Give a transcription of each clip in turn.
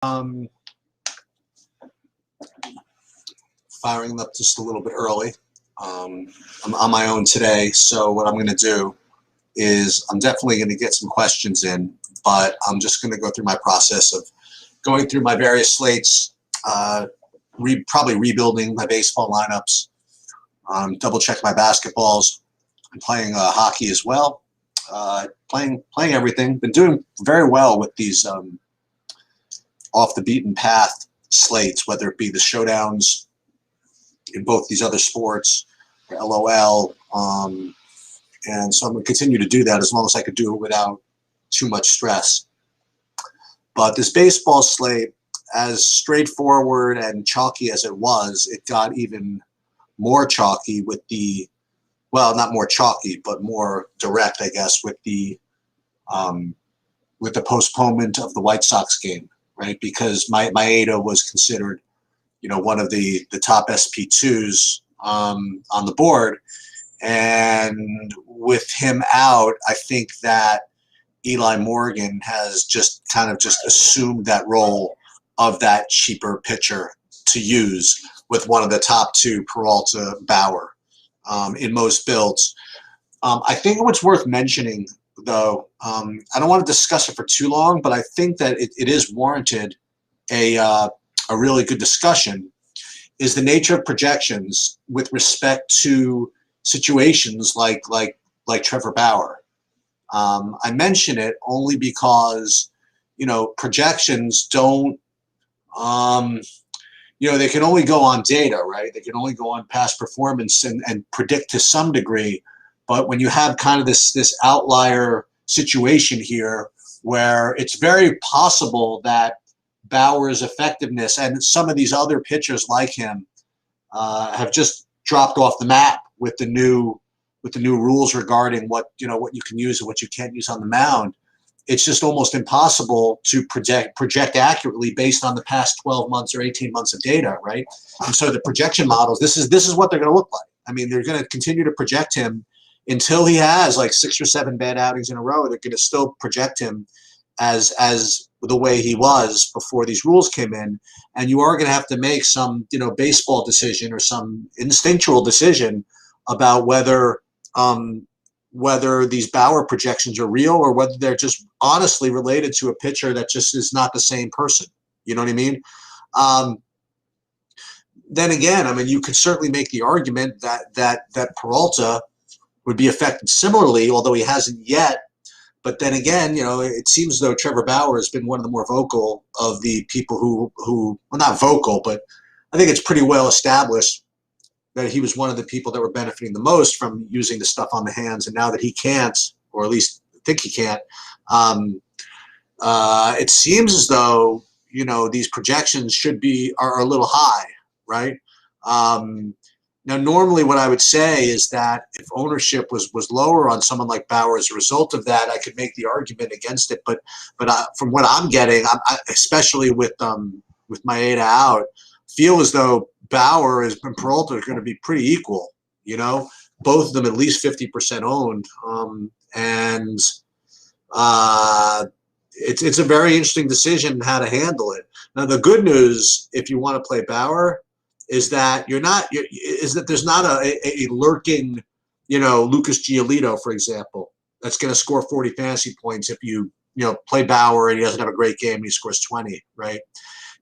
Um, Firing them up just a little bit early. I'm on my own today, so what I'm going to do is I'm definitely going to get some questions in, but I'm just going to go through my process of going through my various slates, probably rebuilding my baseball lineups, double check my basketballs. I'm playing hockey as well, playing everything. Been doing very well with these off the beaten path slates, whether it be the showdowns in both these other sports, LOL, and so I'm going to continue to do that as long as I could do it without too much stress. But this baseball slate, as straightforward and chalky as it was, it got even more chalky with the, well, not more chalky, but more direct, I guess, with the postponement of the White Sox game, right? Because Maeda was considered, one of the top SP2s on the board, and with him out, I think that Eli Morgan has just kind of assumed that role of that cheaper pitcher to use with one of the top two, Peralta, Bauer, in most builds. I think what's worth mentioning, though, I don't want to discuss it for too long, but I think that it is warranted a really good discussion, is the nature of projections with respect to situations like Trevor Bauer. I mention it only because, projections don't, they can only go on data, right? They can only go on past performance and predict to some degree. But when you have kind of this outlier situation here where it's very possible that Bauer's effectiveness and some of these other pitchers like him have just dropped off the map with the new rules regarding what you can use and what you can't use on the mound. It's just almost impossible to project accurately based on the past 12 months or 18 months of data, right? And so the projection models, this is what they're going to look like. I mean, they're going to continue to project him until he has like 6 or 7 bad outings in a row. They're going to still project him as the way he was before these rules came in, and you are going to have to make some baseball decision or some instinctual decision about whether these Bauer projections are real or whether they're just honestly related to a pitcher that just is not the same person. You know what I mean? Then again, I mean, you could certainly make the argument that Peralta would be affected similarly, although he hasn't yet. But then again, it seems as though Trevor Bauer has been one of the more vocal of the people who well, not vocal, but I think it's pretty well established that he was one of the people that were benefiting the most from using the stuff on the hands. And now that he can't, or at least think he can't, it seems as though, these projections are a little high, right? Now, normally what I would say is that if ownership was lower on someone like Bauer as a result of that, I could make the argument against it. But from what I'm getting, especially with Maeda out, feel as though Bauer and Peralta are going to be pretty equal. Both of them at least 50% owned, and it's a very interesting decision how to handle it. Now, the good news, if you want to play Bauer, is that there's not a lurking, Lucas Giolito, for example, that's going to score 40 fantasy points if you play Bauer and he doesn't have a great game and he scores 20, right?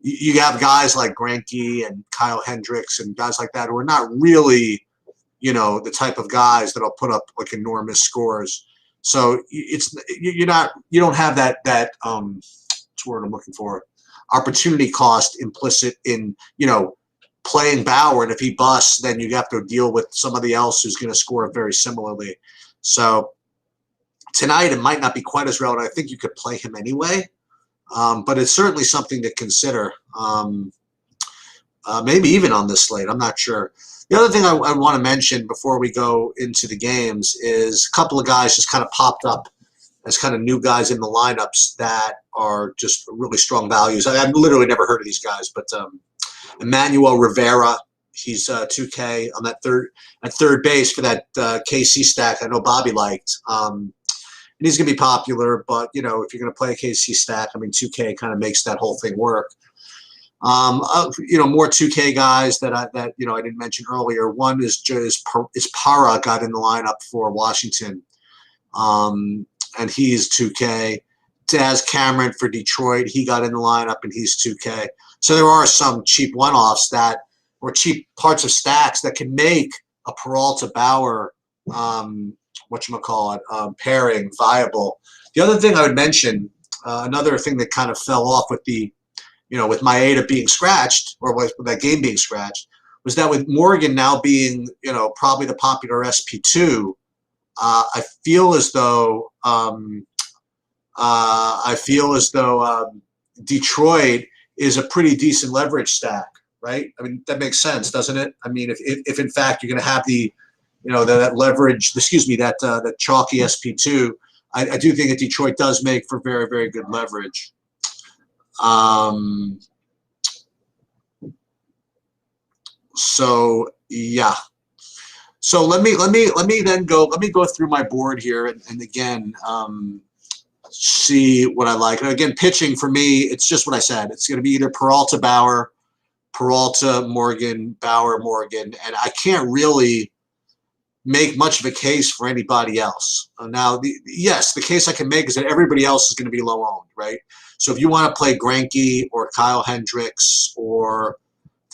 You have guys like Greinke and Kyle Hendricks and guys like that who are not really, the type of guys that'll put up like enormous scores. So you don't have that what's the word I'm looking for, opportunity cost implicit in playing Bauer, and if he busts, then you have to deal with somebody else who's going to score very similarly. So tonight it might not be quite as relevant. I think you could play him anyway, but it's certainly something to consider. Maybe even on this slate, I'm not sure. The other thing I want to mention before we go into the games is a couple of guys just kind of popped up as kind of new guys in the lineups that are just really strong values. I've literally never heard of these guys, but Emmanuel Rivera, he's 2K on that third base for that KC stack I know Bobby liked. and he's going to be popular. But you know, if you're going to play a KC stack, I mean, 2K kind of makes that whole thing work. You know, more 2K guys that I didn't mention earlier. One is Para got in the lineup for Washington, and he's 2K. Daz Cameron for Detroit, he got in the lineup and he's 2K. So there are some cheap one-offs or cheap parts of stacks that can make a Peralta Bauer pairing viable. The other thing I would mention, another thing that kind of fell off with with Maeda being scratched, or with that game being scratched, was that with Morgan now being, probably the popular SP2, I feel as though Detroit is a pretty decent leverage stack, right? I mean, that makes sense, doesn't it? I mean, if in fact you're going to have that leverage, that chalky SP2, I do think that Detroit does make for very, very good leverage. So yeah. So let me go through my board here and again see what I like. And again, pitching for me, it's just what I said. It's going to be either Peralta Bauer, Peralta Morgan, Bauer Morgan, and I can't really make much of a case for anybody else. Now, yes, the case I can make is that everybody else is going to be low owned, right? So if you want to play Greinke or Kyle Hendricks or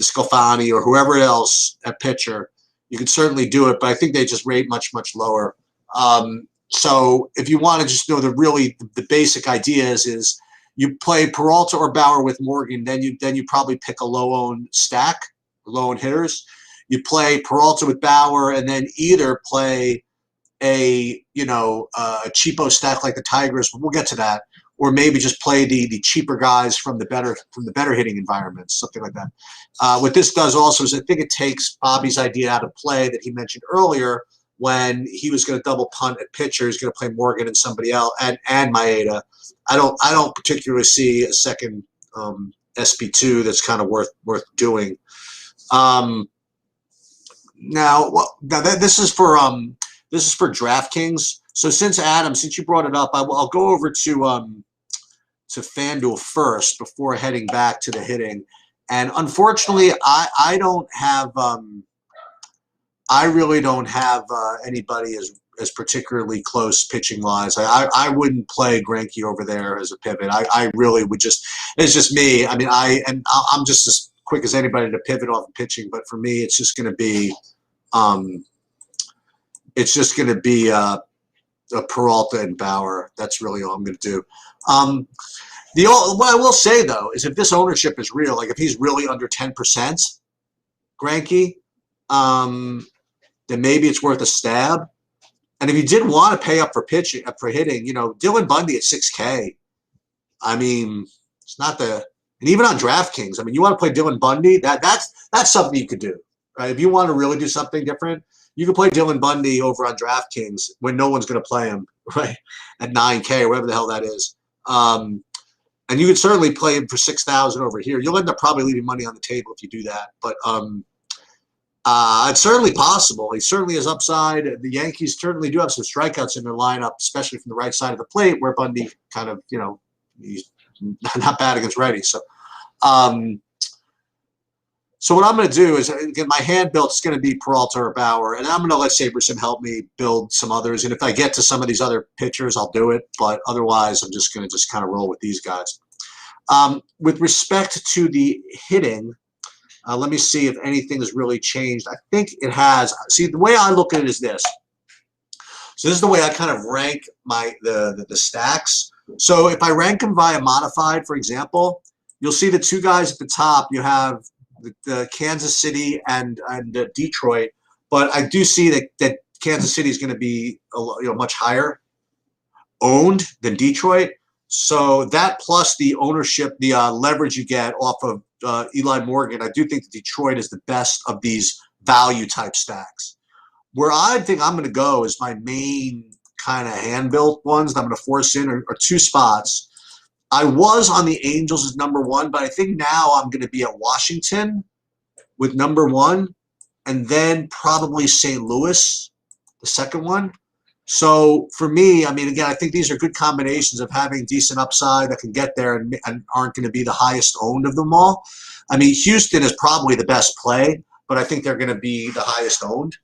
DeSclafani or whoever else at pitcher, you can certainly do it, but I think they just rate much, much lower. So if you want to just know the basic ideas is you play Peralta or Bauer with Morgan, then you probably pick a low-owned stack, low-owned hitters. You play Peralta with Bauer, and then either play a cheapo stack like the Tigers, but we'll get to that, or maybe just play the cheaper guys from the better hitting environments, something like that. What this does also is I think it takes Bobby's idea out of play that he mentioned earlier when he was going to double punt at pitcher. He's going to play Morgan and somebody else and Maeda. I don't particularly see a second SP2 that's kind of worth doing. Now this is for DraftKings. So since you brought it up, I'll go over to FanDuel first before heading back to the hitting. And unfortunately, I don't have I really don't have anybody as particularly close pitching wise. I wouldn't play Greinke over there as a pivot. I really would just. It's just me. I mean, I'm just as quick as anybody to pivot off of pitching. But for me, it's just going to be a Peralta and Bauer. That's really all I'm going to do. What I will say though is if this ownership is real, like if he's really under 10%, Greinke, then maybe it's worth a stab. And if you did want to pay up for hitting, Dylan Bundy at 6K. I mean, it's not and even on DraftKings, I mean, you want to play Dylan Bundy, that's something you could do, right? If you want to really do something different, you can play Dylan Bundy over on DraftKings when no one's going to play him, right? At 9K or whatever the hell that is. And you could certainly play him for 6,000 over here. You'll end up probably leaving money on the table if you do that. But it's certainly possible. He certainly has upside. The Yankees certainly do have some strikeouts in their lineup, especially from the right side of the plate, where Bundy kind of, he's not bad against righties. So, so what I'm going to do is, again, my hand built is going to be Peralta or Bauer, and I'm going to let Saberson help me build some others. And if I get to some of these other pitchers, I'll do it. But otherwise, I'm just going to kind of roll with these guys. With respect to the hitting, let me see if anything has really changed. I think it has. See, the way I look at it is this. So this is the way I kind of rank the stacks. So if I rank them via modified, for example, you'll see the two guys at the top. You have the Kansas City and Detroit, but I do see that Kansas City is going to be much higher owned than Detroit. So that plus the ownership, the leverage you get off of Eli Morgan, I do think that Detroit is the best of these value type stacks. Where I think I'm going to go is my main kind of hand-built ones that I'm going to force in are two spots. I was on the Angels as number one, but I think now I'm going to be at Washington with number one, and then probably St. Louis, the second one. So for me, I mean, again, I think these are good combinations of having decent upside that can get there and aren't going to be the highest owned of them all. I mean, Houston is probably the best play, but I think they're going to be the highest owned.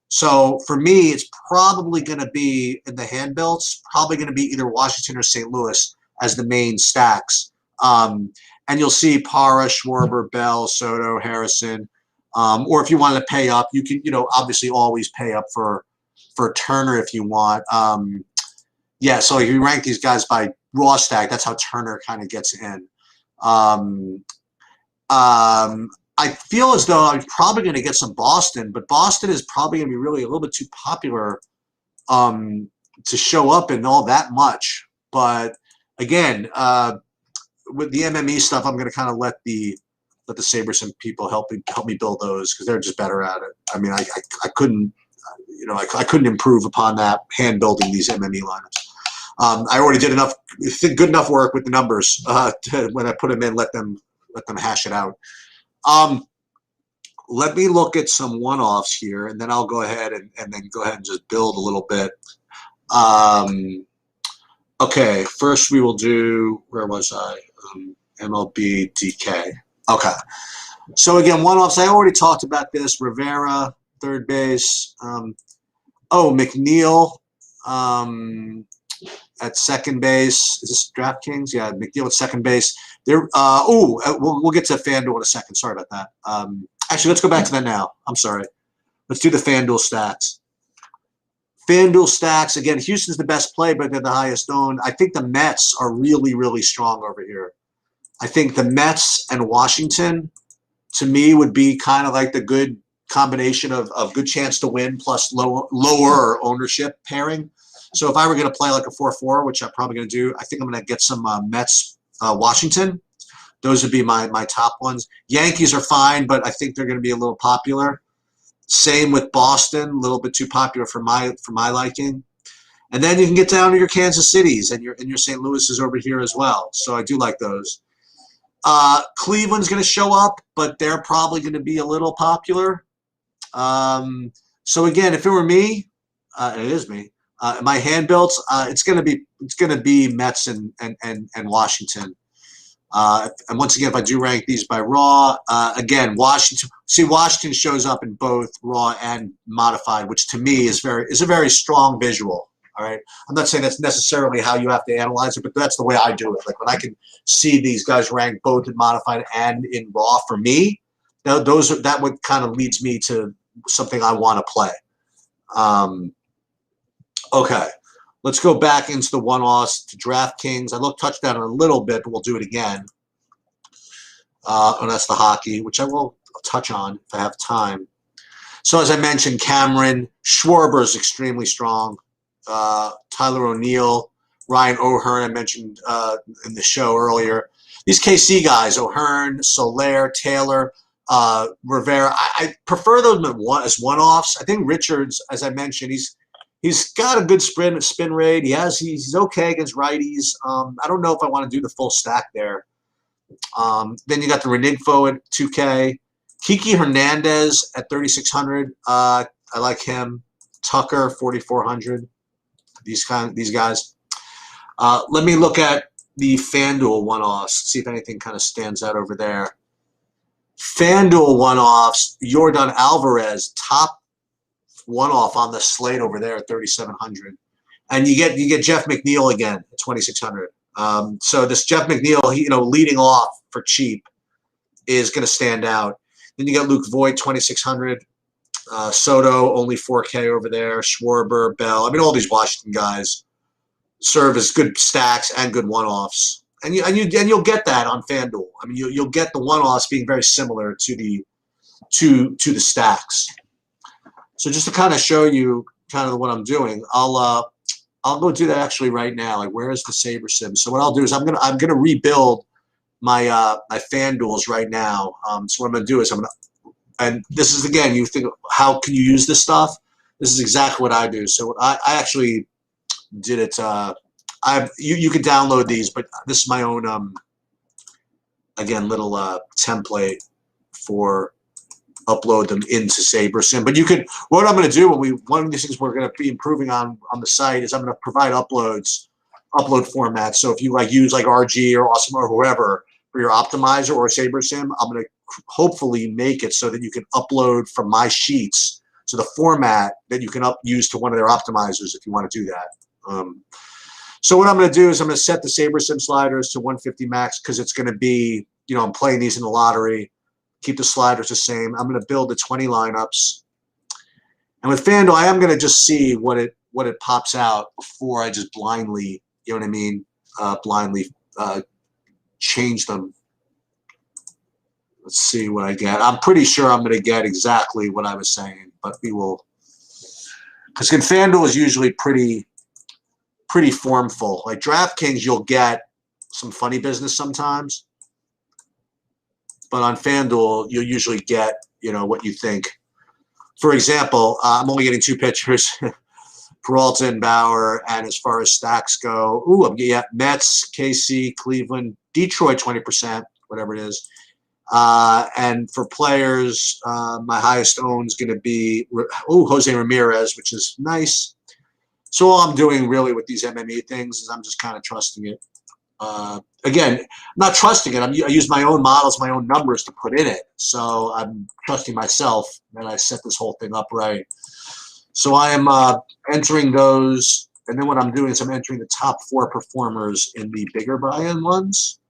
So for me, it's probably going to be in the handbills, probably going to be either Washington or St. Louis as the main stacks. And you'll see Para, Schwarber, Bell, Soto, Harrison. Or if you wanted to pay up, you can, obviously always pay up for Turner if you want. Yeah, so if you rank these guys by raw stack, that's how Turner kind of gets in. I feel as though I'm probably going to get some Boston, but Boston is probably going to be really a little bit too popular to show up in all that much. But again, with the MME stuff, I'm going to kind of let the SaberSim people help me build those because they're just better at it. I mean, I couldn't, I couldn't improve upon that hand building these MME lineups. I already did good enough work with the numbers when I put them in, let them hash it out. Let me look at some one-offs here, and then I'll go ahead and then go ahead and just build a little bit. Okay, first we will do, where was I? MLB DK. Okay. So again, one-offs, I already talked about this. Rivera, third base. McNeil at second base. Is this DraftKings? Yeah, McNeil at second base. We'll get to FanDuel in a second. Sorry about that. Actually, let's go back to that now. I'm sorry. Let's do the FanDuel stats. FanDuel stacks, again, Houston's the best play, but they're the highest owned. I think the Mets are really, really strong over here. I think the Mets and Washington, to me, would be kind of like the good combination of good chance to win plus lower ownership pairing. So if I were going to play like a 4-4, which I'm probably going to do, I think I'm going to get some Mets, Washington. Those would be my top ones. Yankees are fine, but I think they're going to be a little popular. Same with Boston, a little bit too popular for my liking. And then you can get down to your Kansas Cities and your St. Louis's over here as well. So I do like those. Cleveland's going to show up, but they're probably going to be a little popular. So again, if it were me, it is me. My hand builds, it's going to be Mets and Washington. And once again, if I do rank these by raw, again, Washington shows up in both raw and modified, which to me is a very strong visual. All right, I'm not saying that's necessarily how you have to analyze it, but that's the way I do it. Like when I can see these guys ranked both in modified and in raw, for me, that would kind of leads me to something I want to play. Okay. Let's go back into the one-offs to DraftKings. I touched on it a little bit, but we'll do it again. And that's the hockey, which I will touch on if I have time. So as I mentioned, Cameron, Schwarber is extremely strong. Tyler O'Neill, Ryan O'Hearn, I mentioned in the show earlier. These KC guys, O'Hearn, Soler, Taylor, Rivera, I prefer those as one-offs. I think Richards, as I mentioned, He's got a good spin rate. He's okay against righties. I don't know if I want to do the full stack there. Then you got the Renigfo at 2K. Kiki Hernandez at 3,600. I like him. Tucker 4,400. These guys. Let me look at the FanDuel one-offs. See if anything kind of stands out over there. FanDuel one-offs. Yordan Alvarez, top one-off on the slate over there at 3,700, and you get Jeff McNeil again at 2,600. So this Jeff McNeil, leading off for cheap, is going to stand out. Then you got Luke Voigt, 2,600. Soto only 4K over there. Schwarber, Bell. I mean, all these Washington guys serve as good stacks and good one-offs, and you'll get that on FanDuel. I mean, you'll get the one-offs being very similar to the stacks. So just to kind of show you kind of what I'm doing, I'll go do that actually right now. Like, where is the SaberSim? So what I'll do is I'm gonna rebuild my my FanDuels right now. So what I'm gonna do is and this is, again, you think, how can you use this stuff? This is exactly what I do. So I actually did it. You can download these, but this is my own again little template for upload them into SaberSim. But you could, what I'm going to do, one of these things we're going to be improving on the site is I'm going to provide upload formats. So if you like use like RG or Awesome or whoever for your optimizer or SaberSim, I'm going to hopefully make it so that you can upload from my sheets to the format that you can use to one of their optimizers if you want to do that. So what I'm going to do is I'm going to set the SaberSim sliders to 150 max because it's going to be, I'm playing these in the lottery. Keep the sliders the same. I'm going to build the 20 lineups. And with FanDuel, I am going to just see what it pops out before I just blindly, blindly change them. Let's see what I get. I'm pretty sure I'm going to get exactly what I was saying, but we will. Because FanDuel is usually pretty formful. Like DraftKings, you'll get some funny business sometimes. But on FanDuel, you'll usually get, what you think. For example, I'm only getting 2 pitchers, Peralta and Bauer, and as far as stacks go, Mets, KC, Cleveland, Detroit 20%, whatever it is. And for players, my highest own is going to be, Jose Ramirez, which is nice. So all I'm doing really with these MME things is I'm just kind of trusting it. Again, not trusting it. I use my own models, my own numbers to put in it. So I'm trusting myself that I set this whole thing up right. So I am entering those, and then what I'm doing is I'm entering the top 4 performers in the bigger buy-in ones.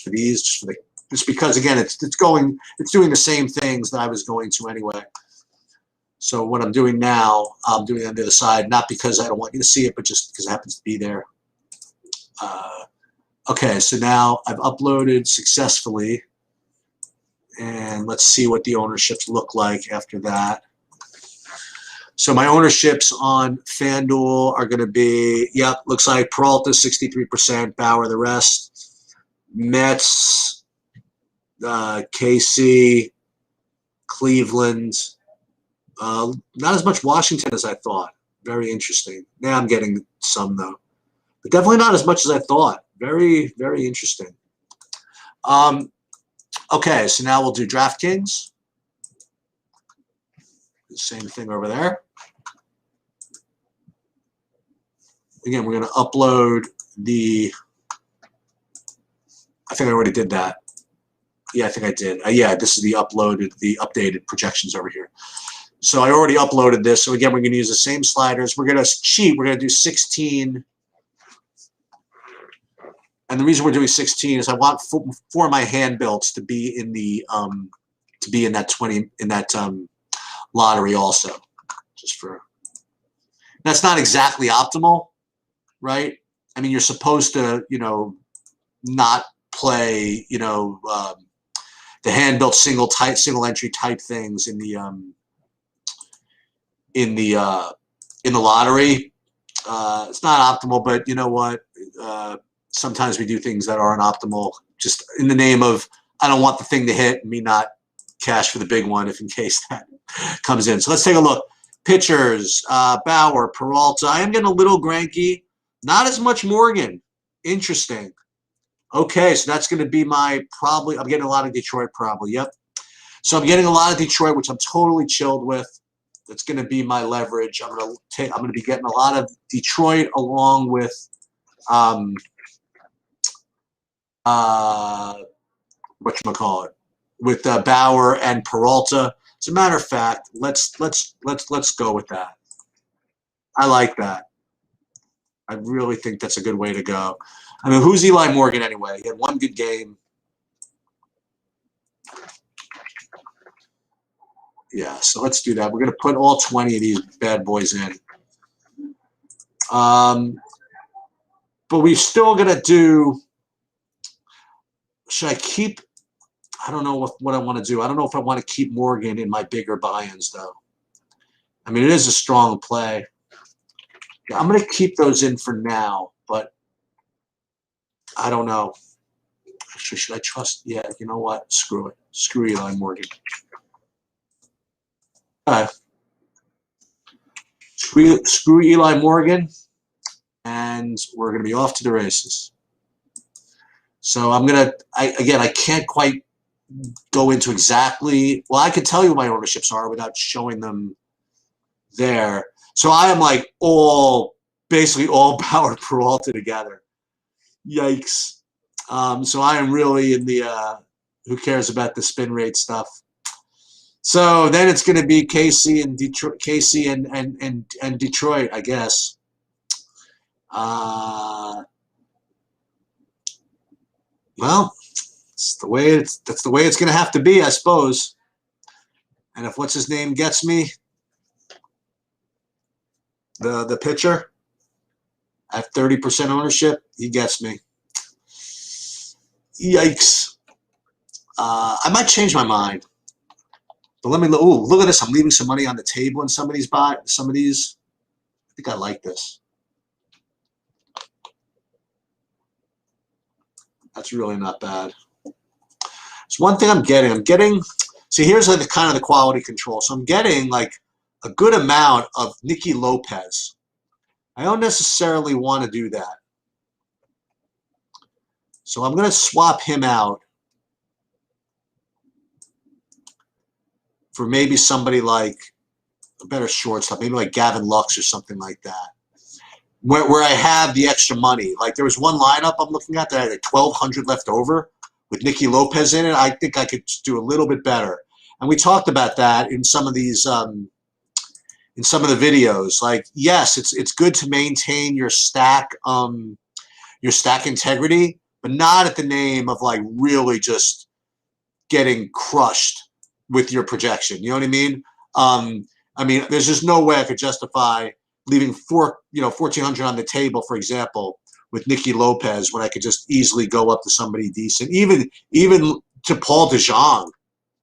For these, just because again, it's doing the same things that I was going to anyway. So what I'm doing now, I'm doing it on the other side, not because I don't want you to see it, but just because it happens to be there. Okay, so now I've uploaded successfully, and let's see what the ownerships look like after that. So my ownerships on FanDuel are going to be, looks like Peralta 63%, Bauer the rest, Mets, KC, Cleveland, not as much Washington as I thought. Very interesting. Now I'm getting some though, but definitely not as much as I thought. Very, very interesting. Okay, so now we'll do DraftKings. The same thing over there. Again, we're going to upload the. I think I already did that. Yeah, I think I did. Yeah, this is the updated projections over here. So I already uploaded this. So again, we're going to use the same sliders. We're going to cheat. We're going to do 16. And the reason we're doing 16 is I want 4 of my hand builds to be in the lottery also. Just for that's not exactly optimal, right? I mean, you're supposed to, not play, the hand built single entry type things in the lottery. It's not optimal, but you know what? Sometimes we do things that aren't optimal, just in the name of I don't want the thing to hit and me not cash for the big one if in case that comes in. So let's take a look. Pitchers, Bauer, Peralta. I am getting a little Greinke, not as much Morgan. Interesting. Okay, so that's going to be my probably. I'm getting a lot of Detroit probably. Yep. So I'm getting a lot of Detroit, which I'm totally chilled with. That's going to be my leverage. I'm going to be getting a lot of Detroit along with whatchamacallit, with Bauer and Peralta. As a matter of fact, let's go with that. I like that. I really think that's a good way to go. I mean, who's Eli Morgan anyway? He had one good game. Yeah, so let's do that. We're going to put all 20 of these bad boys in. But we're still going to do. Should I keep? I don't know what I want to do. I don't know if I want to keep Morgan in my bigger buy-ins, though. I mean, it is a strong play. Yeah, I'm going to keep those in for now, but I don't know. Actually, should I trust? Yeah, you know what? Screw it. Screw Eli Morgan. Screw Eli Morgan, and we're going to be off to the races. So I'm going to, I can't quite go into exactly, well, I could tell you what my ownerships are without showing them there. So I am like basically all Bauer Peralta together. Yikes. So I am really in the who cares about the spin rate stuff. So then it's going to be KC and Detroit, and Detroit, I guess. Well, that's the way it's going to have to be, I suppose. And if what's his name gets me, the pitcher at 30% ownership, he gets me. Yikes. I might change my mind. But let me look. Ooh, look at this. I'm leaving some money on the table in some of these. I think I like this. That's really not bad. So one thing I'm getting. See, here's like the kind of the quality control. So I'm getting like a good amount of Nicky Lopez. I don't necessarily want to do that. So I'm going to swap him out for maybe somebody like a better shortstop, maybe like Gavin Lux or something like that, where I have the extra money. Like there was one lineup I'm looking at that I had like 1,200 left over with Nicky Lopez in it. I think I could do a little bit better. And we talked about that in some of these, in some of the videos. Like, yes, it's good to maintain your stack integrity, but not at the name of like really just getting crushed with your projection. You know what I mean? I mean, there's just no way I could justify leaving 1,400 on the table, for example, with Nicky Lopez when I could just easily go up to somebody decent, even to Paul DeJong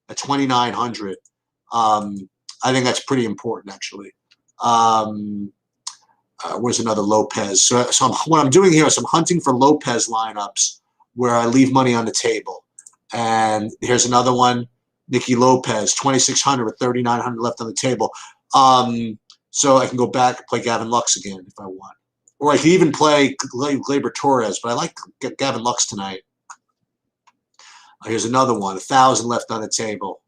at 2,900. I think that's pretty important, actually. Where's another Lopez? So what I'm doing here is I'm hunting for Lopez lineups where I leave money on the table. And here's another one, Nicky Lopez, 2,600 with 3,900 left on the table. So I can go back and play Gavin Lux again if I want. Or I could even play Gleyber Torres, but I like Gavin Lux tonight. Here's another one, 1,000 left on the table.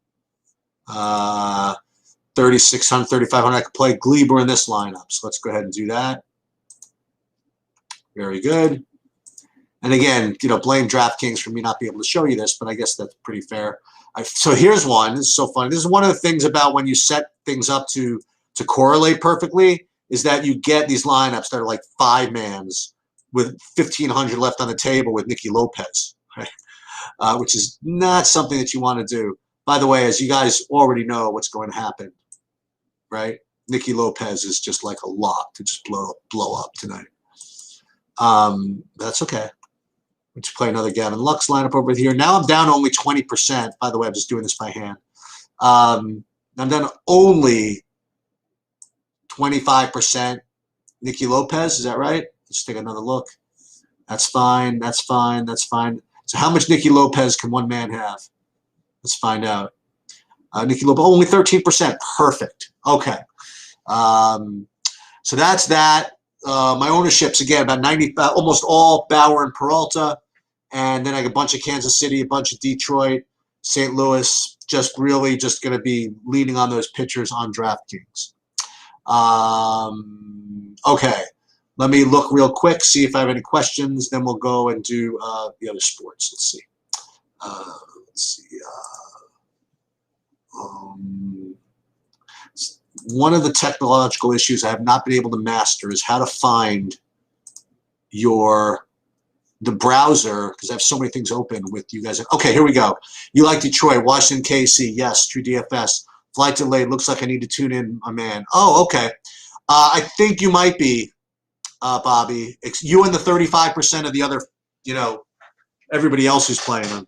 3,600, 3,500. I could play Gleyber in this lineup. So let's go ahead and do that. Very good. And again, blame DraftKings for me not being able to show you this, but I guess that's pretty fair. So here's one. This is so funny. This is one of the things about when you set things up to correlate perfectly is that you get these lineups that are like 5-mans with 1,500 left on the table with Nicky Lopez, right? Which is not something that you want to do. By the way, as you guys already know what's going to happen, right? Nicky Lopez is just like a lock to just blow up tonight. That's okay. Let's play another Gavin Lux lineup over here. Now I'm down only 20%. By the way, I'm just doing this by hand. I'm down only 25% Nicky Lopez. Is that right? Let's take another look. That's fine. That's fine. That's fine. So how much Nicky Lopez can one man have? Let's find out. Nicky Lopez, only 13%. Perfect. Okay. So that's that. My ownerships, again, about 90, almost all Bauer and Peralta. And then I got a bunch of Kansas City, a bunch of Detroit, St. Louis, just really just going to be leaning on those pitchers on DraftKings. Okay. Let me look real quick, see if I have any questions. Then we'll go and do the other sports. Let's see. One of the technological issues I have not been able to master is how to find the browser, because I have so many things open with you guys. Okay, here we go. You like Detroit, Washington, KC. Yes, true DFS. Flight delayed. Looks like I need to tune in, my man. Oh, okay. I think you might be, Bobby. You and the 35% of the other, everybody else who's playing them.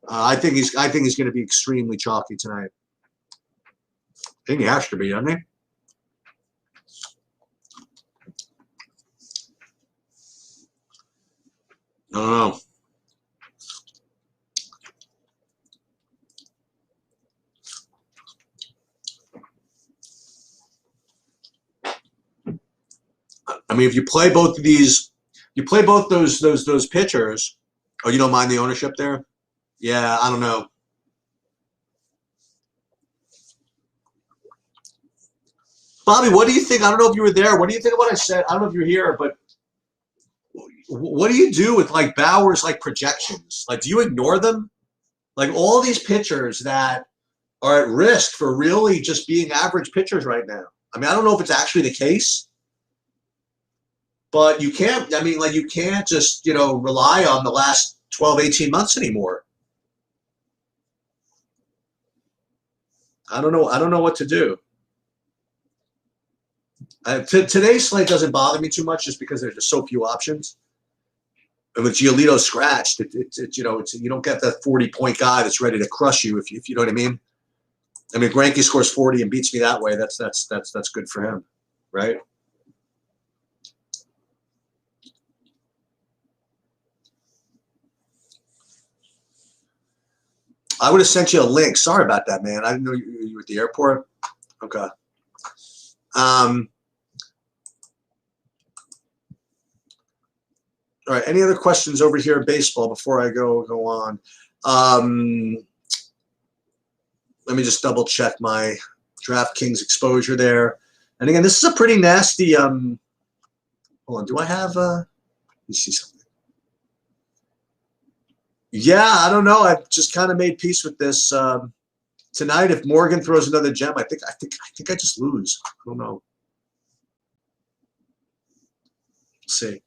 I think he's going to be extremely chalky tonight. I think he has to be, doesn't he? I don't know. I mean, if you play both of these, you play both those pitchers. Oh, you don't mind the ownership there? Yeah, I don't know. Bobby, what do you think? I don't know if you were there. What do you think of what I said? I don't know if you're here, but what do you do with like Bauer's like projections? Like, do you ignore them? Like all these pitchers that are at risk for really just being average pitchers right now. I mean, I don't know if it's actually the case, but you can't, I mean, like you can't just, rely on the last 12, 18 months anymore. I don't know. I don't know what to do. Today's slate doesn't bother me too much just because there's just so few options. And with Giolito scratched, you don't get that 40-point guy that's ready to crush you if you know what I mean. I mean, Greinke scores 40 and beats me that way. That's good for him, right? I would have sent you a link. Sorry about that, man. I didn't know you were at the airport. Okay. All right. Any other questions over here at baseball before I go on? Let me just double check my DraftKings exposure there. And again, this is a pretty nasty. Hold on. Do I have? Let me see something. Yeah, I don't know. I've just kind of made peace with this. Tonight, if Morgan throws another gem, I think I just lose. I don't know. Let's see.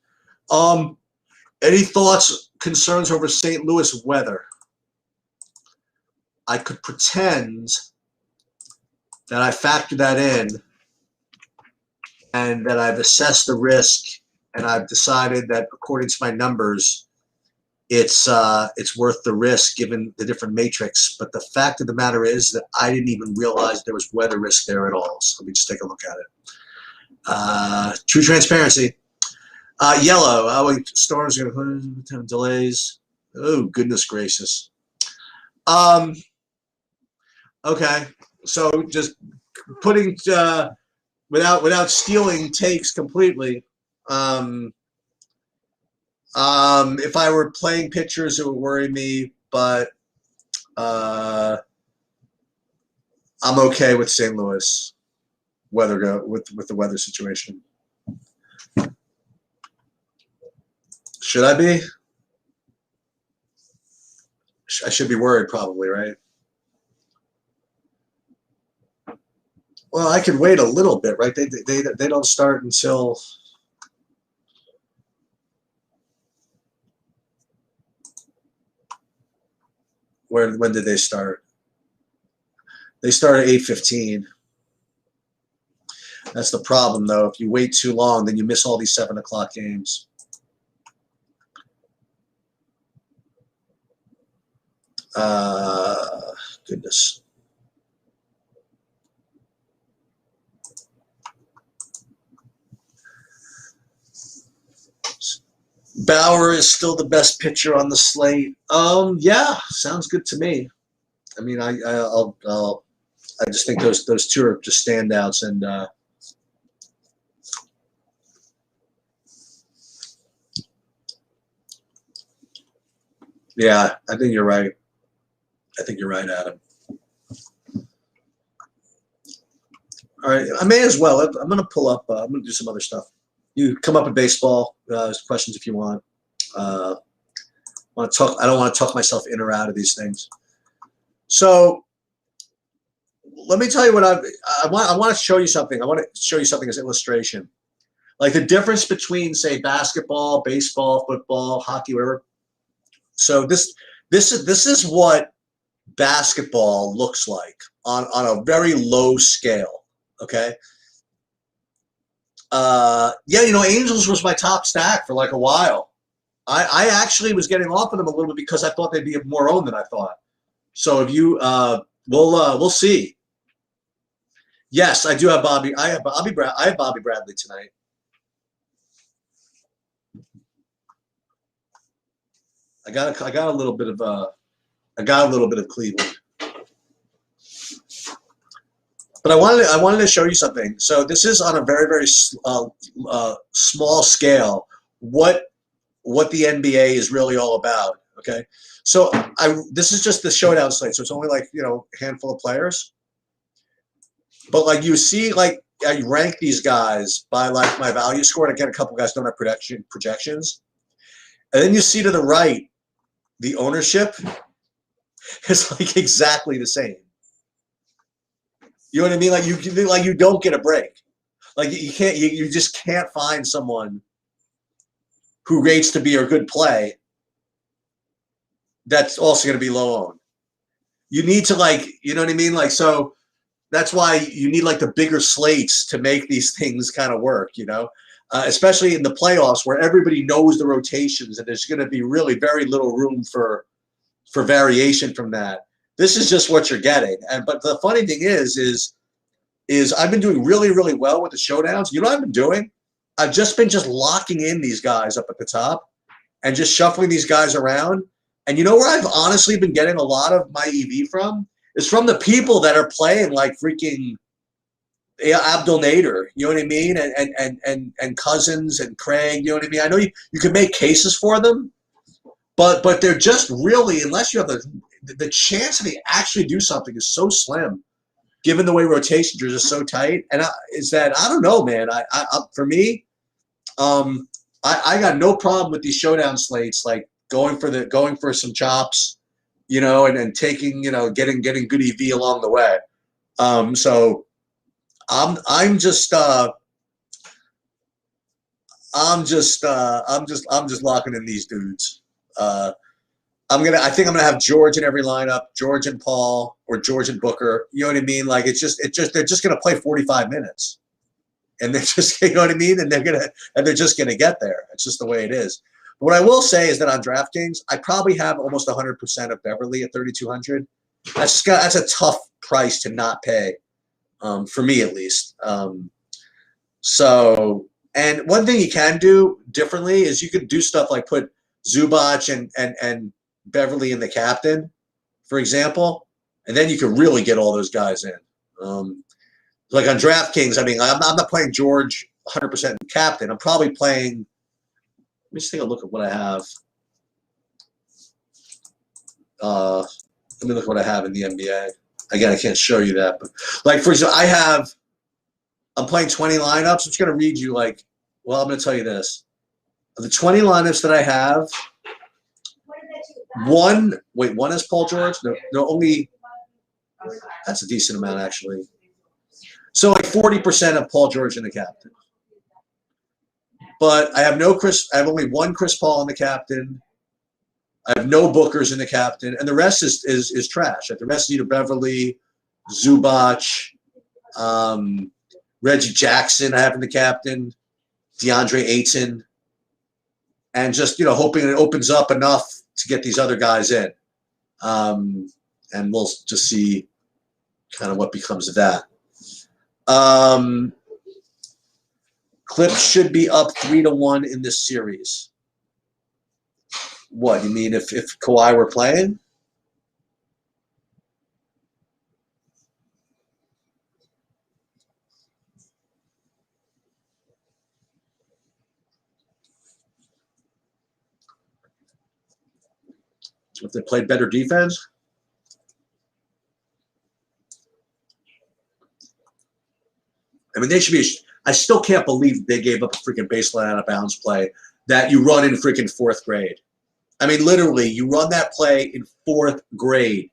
Any thoughts, concerns over St. Louis weather? I could pretend that I factor that in and that I've assessed the risk and I've decided that according to my numbers, it's worth the risk given the different matrix. But the fact of the matter is that I didn't even realize there was weather risk there at all. So let me just take a look at it. True transparency. Yellow. Storms are going to delays. Oh, goodness gracious. Okay. So just putting without stealing takes completely. If I were playing pitchers, it would worry me, but I'm okay with St. Louis with the weather situation. Should I be? I should be worried, probably, right? Well, I could wait a little bit, right? They don't start until. When did they start? They start at 8:15. That's the problem, though. If you wait too long, then you miss all these 7 o'clock games. Goodness. Bauer is still the best pitcher on the slate. Yeah, sounds good to me. I mean, I just think those two are just standouts, and yeah, I think you're right. I think you're right, Adam. All right, I may as well. I'm going to pull up. I'm going to do some other stuff. You come up with baseball questions if you want. Want to talk? I don't want to talk myself in or out of these things. So let me tell you what I want to show you something. I want to show you something as illustration, like the difference between, say, basketball, baseball, football, hockey, whatever. So this is what basketball looks like on a very low scale. Okay. Yeah, Angels was my top stack for like a while. I actually was getting off of them a little bit because I thought they'd be more owned than I thought. So if you, we'll see. Yes, I do have Bobby. I have Bobby Bradley tonight. I got a little bit of Cleveland. But I wanted to show you something. So this is on a very, very small scale what the NBA is really all about. Okay, So this is just the showdown slate, so it's only like, you know, a handful of players. But like you see, like I rank these guys by like my value score. And again, a couple guys don't have projections. And then you see to the right, the ownership is like exactly the same. You know what I mean? Like you don't get a break. Like you can't, you just can't find someone who rates to be a good play that's also going to be low owned. You need to, like, you know what I mean? Like, so that's why you need like the bigger slates to make these things kind of work, you know, especially in the playoffs where everybody knows the rotations and there's going to be really very little room for variation from that. This is just what you're getting. And but the funny thing is I've been doing really, really well with the showdowns. You know what I've been doing? I've just been locking in these guys up at the top and just shuffling these guys around. And you know where I've honestly been getting a lot of my EV from? Is from the people that are playing like freaking Abdel Nader, you know what I mean? And Cousins and Craig, you know what I mean? I know you can make cases for them, but they're just really, unless you have the chance that they actually do something is so slim, given the way rotations are just so tight. And I don't know, man. For me, I got no problem with these showdown slates, like going for some chops, you know, and taking, you know, getting good EV along the way. So I'm just locking in these dudes. I think I'm gonna have George in every lineup, George and Paul, or George and Booker. You know what I mean? Like they're just gonna play 45 minutes, and they're just, you know what I mean, and they're just gonna get there. It's just the way it is. But what I will say is that on DraftKings, I probably have almost 100% of Beverly at 3,200. That's a tough price to not pay, for me at least. So, and one thing you can do differently is you could do stuff like put Zubac and Beverly in the captain, for example, and then you can really get all those guys in. Like on DraftKings, I mean, I'm not playing George 100% captain. I'm probably playing. Let me just take a look at what I have. Let me look at what I have in the NBA. Again, I can't show you that, but like for example, I'm playing 20 lineups. I'm just going to read you I'm going to tell you this. Of the 20 lineups that I have, one is Paul George. No, only, that's a decent amount actually. So like 40% of Paul George in the captain. But I have only one Chris Paul in the captain. I have no Bookers in the captain, and the rest is trash. Like the rest is either Beverly, Zubac, Reggie Jackson I have in the captain, DeAndre Ayton, and just, you know, hoping it opens up enough to get these other guys in. And we'll just see kind of what becomes of that. Clips should be up 3-1 in this series. What, you mean if Kawhi were playing? If they played better defense? I mean, they should be. I still can't believe they gave up a freaking baseline out of bounds play that you run in freaking fourth grade. I mean, literally, you run that play in fourth grade.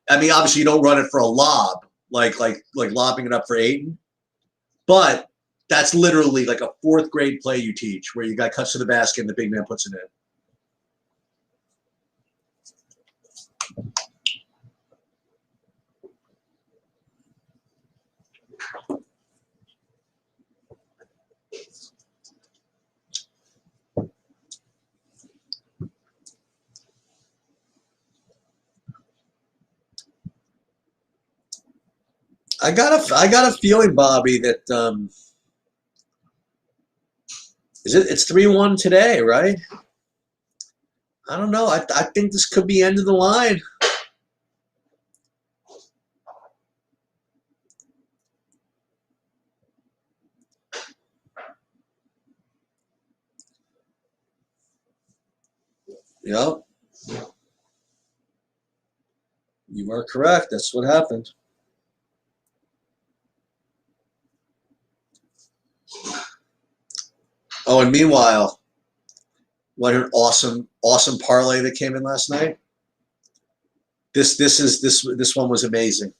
I mean, obviously, you don't run it for a lob, like lobbing it up for Ayton, but that's literally like a fourth grade play you teach, where you got cuts to the basket and the big man puts it in. I got a feeling, Bobby, that it's 3-1 today, right? I don't know. I think this could be end of the line. Yep. You are correct. That's what happened. Oh, and meanwhile, what an awesome parlay that came in last night. This one was amazing.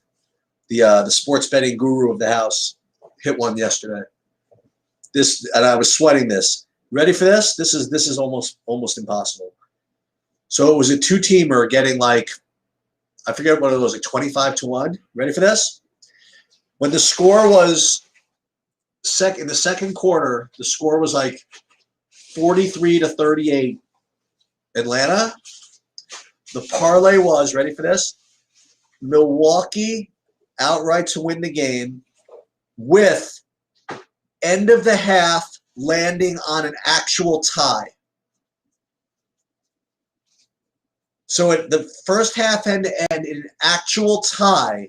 The sports betting guru of the house hit one yesterday. And I was sweating this. Ready for this? This is almost impossible. So it was a two-teamer getting like, I forget what it was, like 25-1. Ready for this? When the score was in the second quarter, the score was like 43-38 Atlanta. The parlay was, ready for this? Milwaukee outright to win the game with end of the half landing on an actual tie. So at the first half end to end in an actual tie,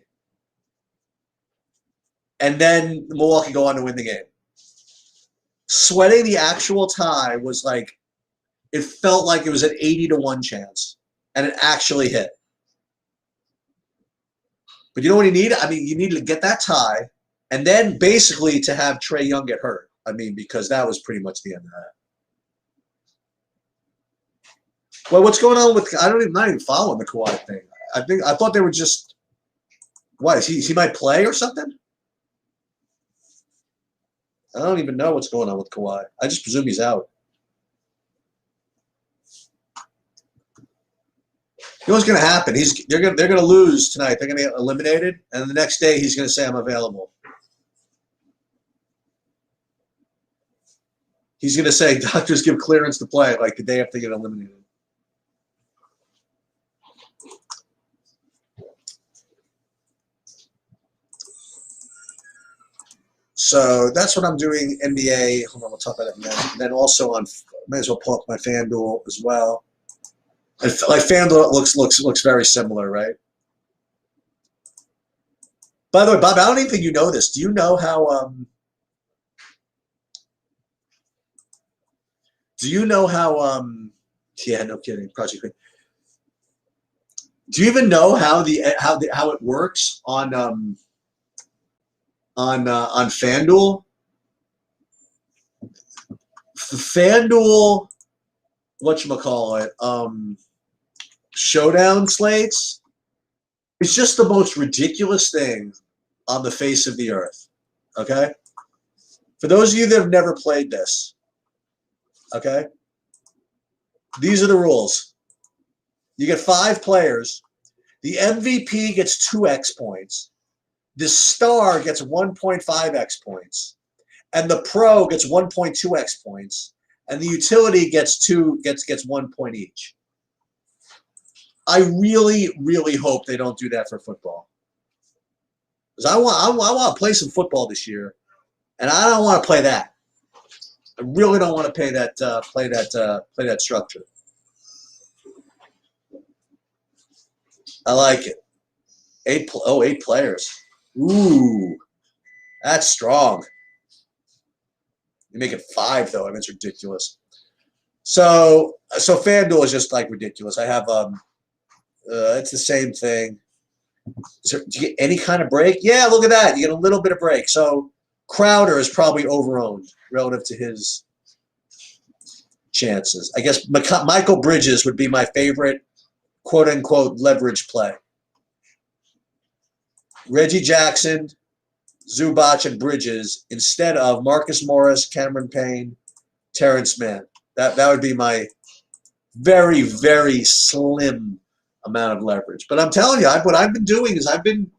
and then Milwaukee go on to win the game. Sweating the actual tie was like, it felt like it was an 80-1 chance, and it actually hit. But you know what you need? I mean, you need to get that tie, and then basically to have Trae Young get hurt. I mean, because that was pretty much the end of that. Well, what's going on with? I'm not even following the Kawhi thing. I thought they were just. What he might play or something? I don't even know what's going on with Kawhi. I just presume he's out. You know what's going to happen? They're going to lose tonight. They're going to get eliminated, and the next day he's going to say, "I'm available." He's going to say, "Doctors give clearance to play," like the day after they get eliminated. So that's what I'm doing. NBA. Hold on, we'll talk about that in a minute. And then also might as well pull up my FanDuel as well. And like FanDuel looks very similar, right? By the way, Bob, I don't even think you know this. Do you know how? Do you know how? Yeah, no kidding. Project Green. Do you even know how it works on FanDuel? FanDuel, whatchamacallit, showdown slates. It's just the most ridiculous thing on the face of the earth. Okay? For those of you that have never played this, okay? These are the rules. You get 5 players. The MVP gets 2x points. The star gets 1.5x points. And the pro gets 1.2x points. And the utility gets 1 point each. I really, really hope they don't do that for football. Because I want to play some football this year, and I don't want to play that. I really don't want to play that structure. I like it. 8 players. Ooh, that's strong. You make it 5 though. I mean, it's ridiculous. So FanDuel is just like ridiculous. I have it's the same thing. Do you get any kind of break? Yeah, look at that. You get a little bit of break. So Crowder is probably overowned relative to his chances. I guess Michael Bridges would be my favorite quote-unquote leverage play. Reggie Jackson, Zubac, and Bridges instead of Marcus Morris, Cameron Payne, Terrence Mann. That would be my very, very slim amount of leverage. But I'm telling you, what I've been doing is I've been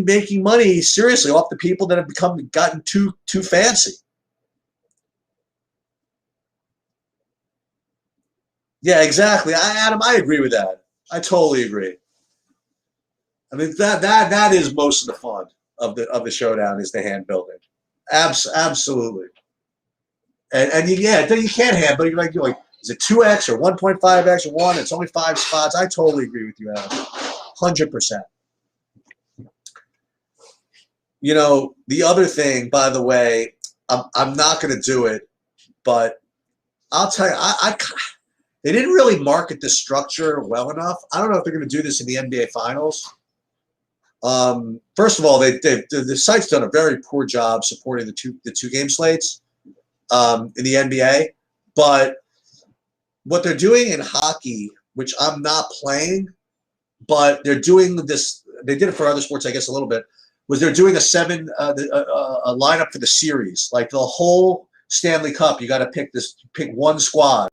making money seriously off the people that have gotten too fancy. Yeah, exactly. Adam, I agree with that. I totally agree. I mean that is most of the fun of the showdown is the hand building. Absolutely. And you can't hand, but you're like is it 2x or 1.5x or 1? It's only 5 spots. I totally agree with you, Adam. 100%. You know, the other thing, by the way, I'm not going to do it, but I'll tell you, They didn't really market this structure well enough. I don't know if they're going to do this in the NBA Finals. First of all, the site's done a very poor job supporting the two game slates in the NBA. But what they're doing in hockey, which I'm not playing, but they're doing this. They did it for other sports, I guess, a little bit. Was they're doing a lineup for the series, like the whole Stanley Cup. You got to pick one squad,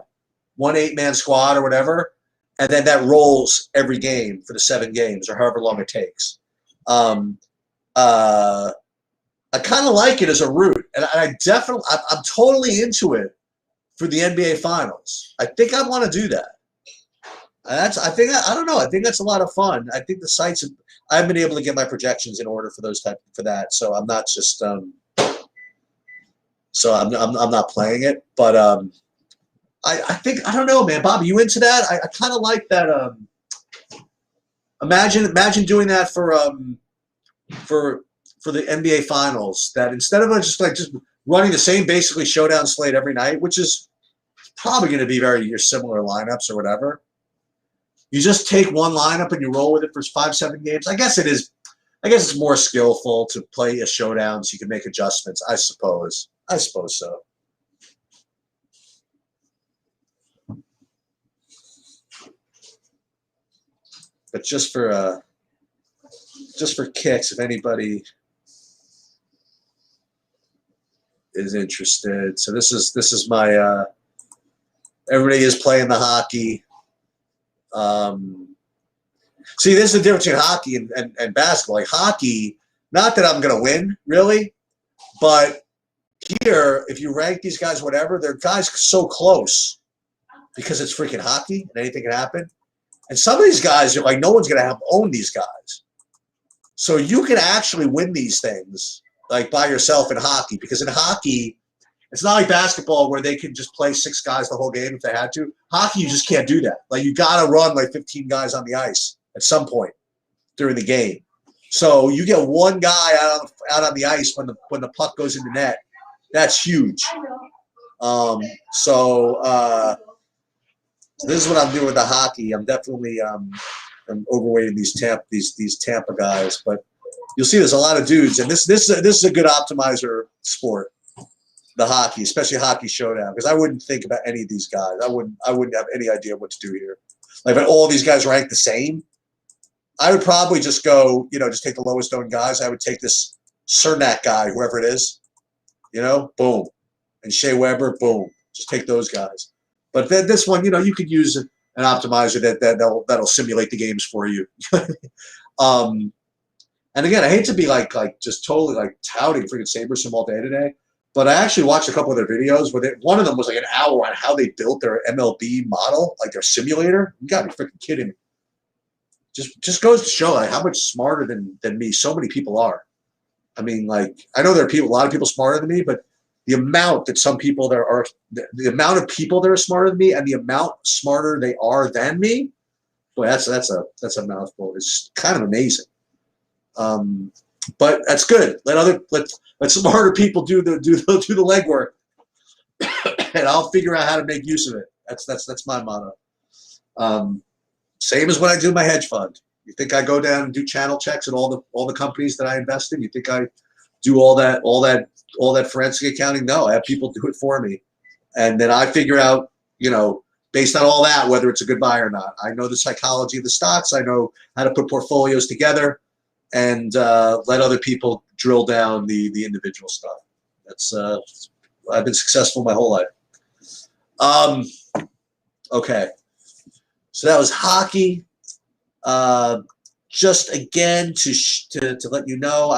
one 8-man squad or whatever, and then that rolls every game for the 7 games or however long it takes. I kind of like it as a route, and I'm totally into it for the NBA Finals. I think I want to do that. I don't know. I think that's a lot of fun. I think the sites. I've been able to get my projections in order for that, so I'm not just so I'm not playing it. But I think I don't know, man. Bobby, you into that? I kind of like that. Imagine doing that for the NBA Finals. That instead of just running the same basically showdown slate every night, which is probably going to be your similar lineups or whatever. You just take one lineup and you roll with it for 5-7 games. I guess it is. I guess it's more skillful to play a showdown so you can make adjustments. I suppose so. But just for kicks, if anybody is interested. So this is my. Everybody is playing the hockey. See, this is the difference between hockey and basketball. Like hockey, not that I'm going to win, really, but here, if you rank these guys, whatever, they're guys so close because it's freaking hockey and anything can happen. And some of these guys, are like, no one's going to own these guys. So you can actually win these things like by yourself in hockey, because in hockey, it's not like basketball where they can just play 6 guys the whole game if they had to. Hockey, you just can't do that. Like you got to run like 15 guys on the ice at some point during the game. So you get one guy out on the ice when the puck goes in the net. That's huge. So this is what I'm doing with the hockey. I'm definitely I'm overweighting these Tampa guys, but you'll see there's a lot of dudes, and this is a good optimizer sport. The hockey, especially hockey showdown, because I wouldn't think about any of these guys. I wouldn't have any idea what to do here. Like, if all these guys rank the same, I would probably just go, just take the lowest known guys. I would take this Cernak guy, whoever it is, boom, and Shea Weber, boom. Just take those guys. But then this one, you could use an optimizer that'll simulate the games for you. And again, I hate to be like just totally like touting freaking SaberSim all day today. But I actually watched a couple of their videos where one of them was like an hour on how they built their MLB model, like their simulator. You got to be freaking kidding me. Just goes to show like how much smarter than me so many people are. I mean, like, I know there are a lot of people smarter than me, but the amount that some people there are, the amount of people that are smarter than me and the amount smarter they are than me, boy, that's a mouthful. It's kind of amazing. But that's good. Let smarter people do the legwork, and I'll figure out how to make use of it. That's my motto. Same as when I do my hedge fund. You think I go down and do channel checks at all the companies that I invest in? You think I do all that forensic accounting? No, I have people do it for me, and then I figure out, based on all that, whether it's a good buy or not. I know the psychology of the stocks. I know how to put portfolios together. And let other people drill down the individual stuff. That's I've been successful my whole life. Okay, so that was hockey. Just again to let you know,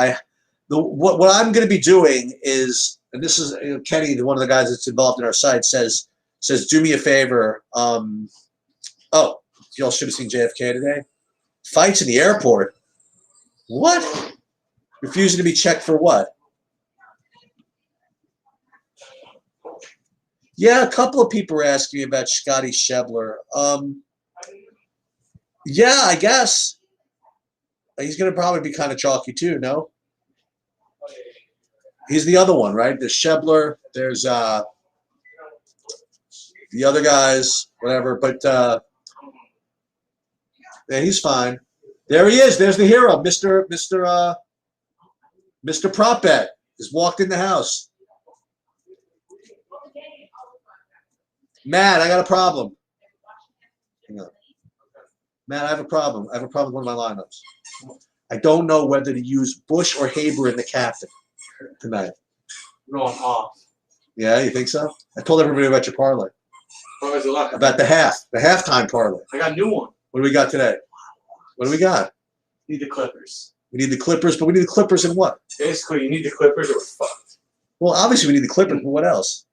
what I'm going to be doing is, and this is Kenny, one of the guys that's involved in our site, says do me a favor. Oh, y'all should have seen JFK today. Fights in the airport. What? Refusing to be checked for what? Yeah, a couple of people were asking me about Scotty Schebler. Yeah, I guess. He's going to probably be kind of chalky too, no? He's the other one, right? There's Schebler. There's The other guys, whatever. But yeah, he's fine. There he is. There's the hero, Mr. Prop Bet. Has walked in the house. Matt, I got a problem. Hang on. Matt, I have a problem. I have a problem with one of my lineups. I don't know whether to use Bush or Haber in the captain tonight. Going off. Yeah, you think so? I told everybody about your parlay. About the halftime parlay. I got a new one. What do we got today? What do we got? Need the Clippers. We need the Clippers, but we need the Clippers in what? Basically, you need the Clippers or we're fucked. Well, obviously we need the Clippers, but what else?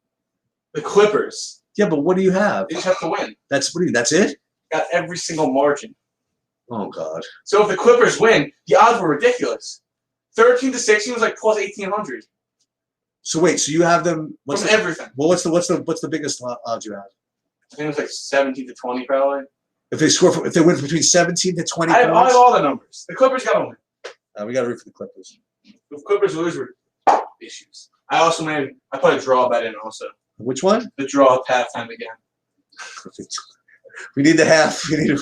The Clippers. Yeah, but what do you have? They just have to win. That's it? Got every single margin. Oh God. So if the Clippers win, the odds were ridiculous. 13-16 was like plus 1,800. So wait, so you have them From everything. Well, what's the biggest odds you have? I think it was like 17-20 probably. If they win between 17 to 20 I have points, all the numbers. The Clippers got to win. we got to root for the Clippers. If Clippers lose, we're issues. I put a draw bet in also. Which one? The draw at halftime again. We need the half. We need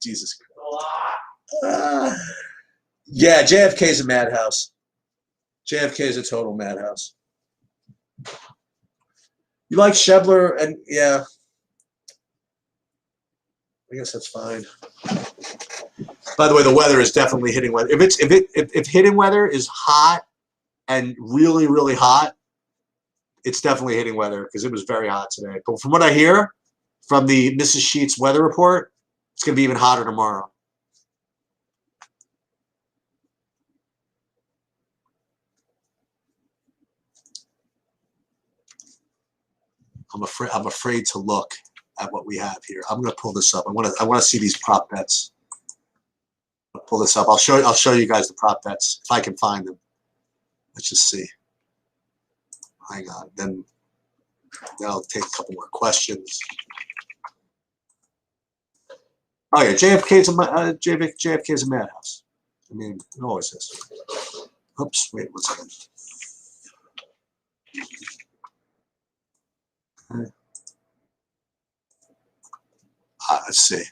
Jesus Christ. Yeah, JFK is a madhouse. JFK is a total madhouse. You like Shebler, and yeah, I guess that's fine. By the way, the weather is definitely hitting weather. If hitting weather is hot and really, really hot, it's definitely hitting weather because it was very hot today. But from what I hear from the Mrs. Sheets weather report, it's going to be even hotter tomorrow. I'm afraid to look at what we have here. I'm going to pull this up. I want to see these prop bets. I'll pull this up. I'll show you guys the prop bets if I can find them. Let's just see. Hang on. Then I'll take a couple more questions. Oh yeah, JFK is a madhouse. I mean, it always is. Oops, wait 1 second. Let's see.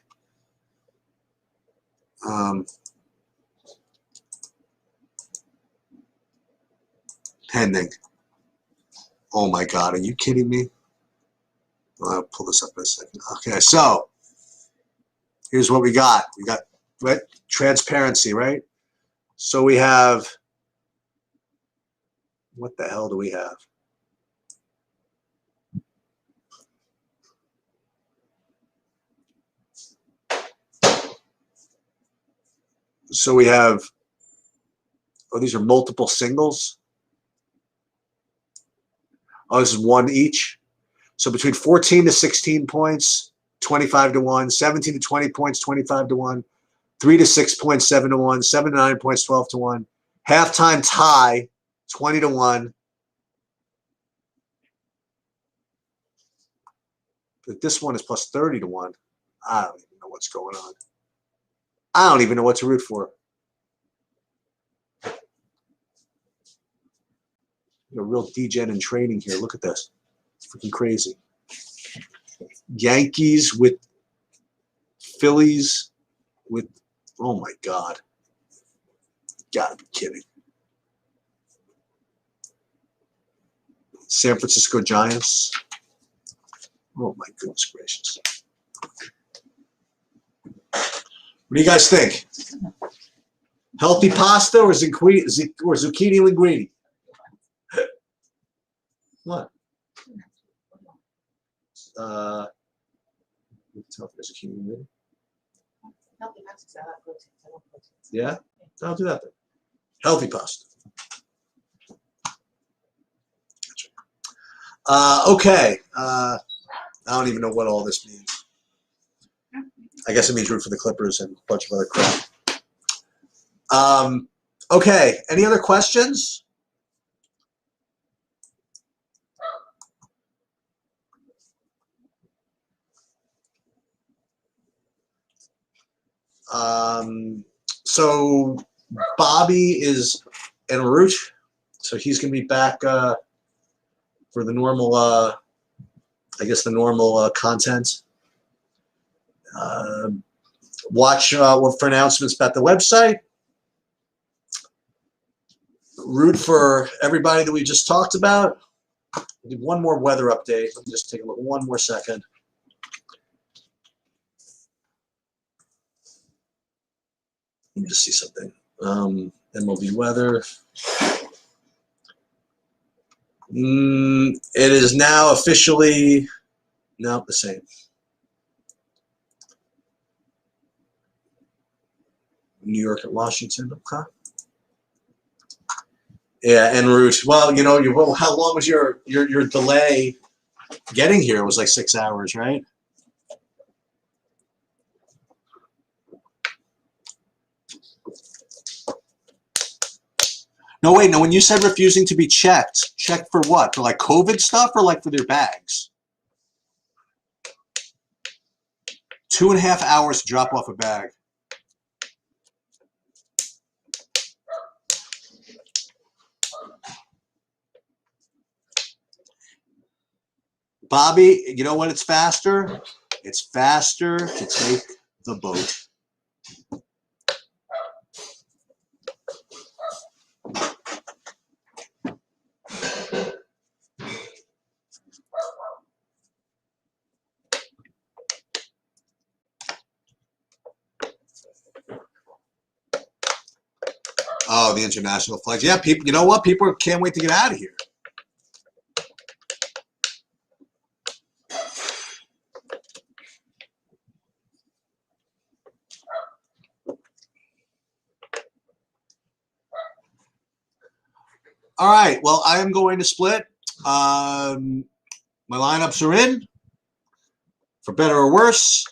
Pending. Oh my God, are you kidding me? I'll pull this up in a second. Okay, so here's what we got. We got transparency, right? So we have, what the hell do we have? So we have, these are multiple singles. Oh, this is one each. So between 14 to 16 points, 25 to 1, 17 to 20 points, 25 to 1, 3 to 6 points, 7 to 1, 7 to 9 points, 12 to 1, halftime tie, 20 to 1. But this one is plus 30 to 1. I don't even know what's going on. I don't even know what to root for. A real degen in training here. Look at this. It's freaking crazy. Yankees with Phillies with, oh my God. Gotta be kidding. San Francisco Giants. Oh my goodness gracious. What do you guys think? Healthy pasta or zucchini linguine? What? Zucchini linguine? Yeah? I'll do that then. Healthy pasta. Okay. I don't even know what all this means. I guess it means root for the Clippers and a bunch of other crap. Okay. Any other questions? So Bobby is en route, so he's going to be back for the normal I guess the normal content. Watch for announcements about the website. Root for everybody that we just talked about. I'll do one more weather update. Let me just take a look. One more second. Let me just see something. MLB weather. It is now officially the same. New York and Washington. Okay. Yeah, en route. Well, how long was your delay getting here? It was like 6 hours, right? No, wait, no, when you said refusing to be checked for what? For like COVID stuff or like for their bags? 2.5 hours to drop off a bag. Bobby, you know what? It's faster. It's faster to take the boat. Oh, the international flags. Yeah, people. You know what? People can't wait to get out of here. All right. Well, I am going to split. My lineups are in. For better or worse,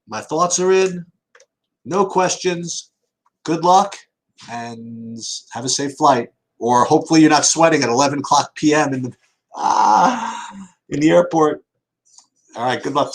my thoughts are in. No questions. Good luck and have a safe flight. Or hopefully you're not sweating at 11 o'clock p.m. in the airport. All right. Good luck to you.